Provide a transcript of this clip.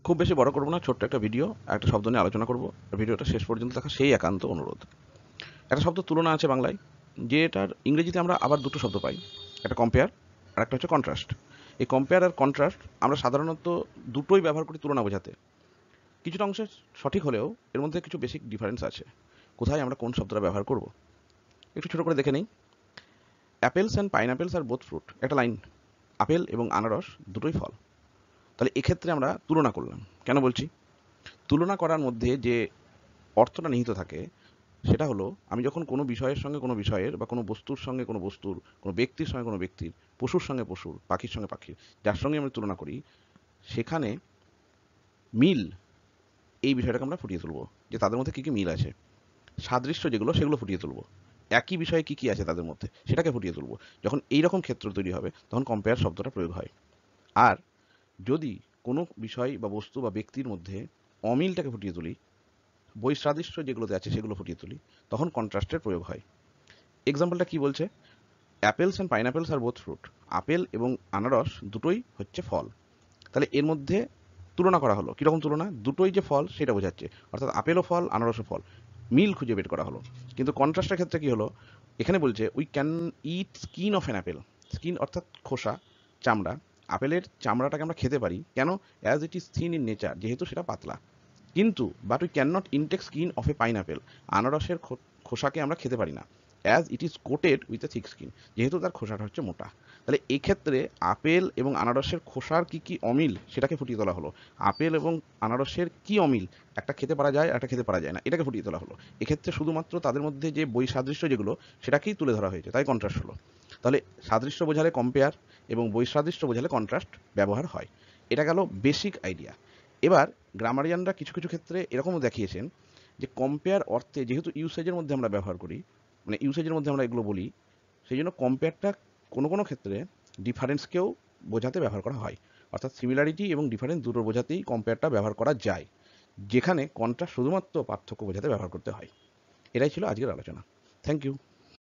খুব বেশি বড় করব না, ছোট্ট একটা ভিডিও, একটা শব্দ নিয়ে আলোচনা করব। ভিডিওটা শেষ পর্যন্ত দেখা সেই একান্ত অনুরোধ। একটা শব্দ তুলনা আছে বাংলায়, যেটার ইংরেজিতে আমরা আবার দুটো শব্দ পাই, একটা কম্পেয়ার আর একটা হচ্ছে কন্ট্রাস্ট। এই কম্পেয়ার আর কন্ট্রাস্ট আমরা সাধারণত দুটোই ব্যবহার করি তুলনা বোঝাতে। কিছুটা অংশে সঠিক হলেও এর মধ্যে কিছু বেসিক ডিফারেন্স আছে। কোথায় আমরা কোন শব্দটা ব্যবহার করব একটু ছোট করে দেখে নেই। Apples and pineapples are both fruit, একটা লাইন, আপেল এবং আনারস দুটোই ফল। তাহলে এক্ষেত্রে আমরা তুলনা করলাম। কেন বলছি? তুলনা করার মধ্যে যে অর্থটা নিহিত থাকে সেটা হলো, আমি যখন কোনো বিষয়ের সঙ্গে কোনো বিষয়ের, বা কোনো বস্তুর সঙ্গে কোনো বস্তুর, কোনো ব্যক্তির সঙ্গে কোনো ব্যক্তির, পশুর সঙ্গে পশুর, পাখির সঙ্গে পাখির, যার সঙ্গে আমি তুলনা করি, সেখানে মিল, এই বিষয়টাকে আমরা ফুটিয়ে তুলব, যে তাদের মধ্যে কী কী মিল আছে। সাদৃশ্য যেগুলো, সেগুলো ফুটিয়ে তুলব। একই বিষয়ে কী কী আছে তাদের মধ্যে, সেটাকে ফুটিয়ে তুলব। যখন এইরকম ক্ষেত্র তৈরি হবে, তখন কম্পেয়ার শব্দটা প্রয়োগ হয়। আর যদি কোনো বিষয় বা বস্তু বা ব্যক্তির মধ্যে অমিলটাকে ফুটিয়ে তুলি, বৈসাদৃশ্য যেগুলোতে আছে সেগুলো ফুটিয়ে তুলি, তখন কন্ট্রাস্টের প্রয়োগ হয়। এক্সাম্পলটা কি বলছে? Apples and pineapples are both fruit, apple এবং আনারস দুটোই হচ্ছে ফল। তাহলে এর মধ্যে তুলনা করা হলো। কীরকম তুলনা? দুটোই যে ফল সেটা বোঝাচ্ছে, অর্থাৎ আপেলও ফল, আনারসও ফল, মিল খুঁজে বের করা হলো। কিন্তু কন্ট্রাস্টের ক্ষেত্রে কি হলো? এখানে বলছে we can eat skin of an apple. Skin অর্থাৎ খোসা, চামড়া। আপেলের চামড়াটাকে আমরা খেতে পারি, কেন? As it is thin in nature, যেহেতু সেটা পাতলা। কিন্তু but we can not intake skin of a pineapple. আনারসের খোসাকে আমরা খেতে পারি না, as it is coated with a thick skin, যেহেতু তার খোসাটা হচ্ছে মোটা। তাহলে এক্ষেত্রে আপেল এবং আনারসের খোসার কি কি অমিল সেটাকে ফুটিয়ে তোলা হলো। আপেল এবং আনারসের কি অমিল, একটা খেতে পারা যায়, একটা খেতে পারা যায় না, এটাকে ফুটিয়ে তোলা হলো। এক্ষেত্রে শুধুমাত্র তাদের মধ্যে যে বৈসাদৃশ্য যেগুলো, সেটাকেই তুলে ধরা হয়েছে, তাই কন্ট্রাস্ট হলো। তাহলে সাদৃশ্য বোঝালে কম্পেয়ার এবং বৈসাদৃশ্য বোঝালে কন্ট্রাস্ট ব্যবহার হয়। এটা গেল বেসিক আইডিয়া। এবার গ্রামারিয়ানরা কিছু কিছু ক্ষেত্রে এরকমও দেখিয়েছেন যে কম্পেয়ার অর্থে, যেহেতু ইউসেজের মধ্যে আমরা ব্যবহার করি, মানে ইউসেজের মধ্যে আমরা এগুলো বলি, সেই জন্য কম্পেয়ারটা কোনো কোনো ক্ষেত্রে ডিফারেন্সকেও বোঝাতে ব্যবহার করা হয়। অর্থাৎ সিমিলারিটি এবং ডিফারেন্স দুটো বোঝাতেই কম্পেয়ারটা ব্যবহার করা যায়, যেখানে কন্ট্রাস্ট শুধুমাত্র পার্থক্য বোঝাতে ব্যবহার করতে হয়। এটাই ছিল আজকের আলোচনা। Thank you.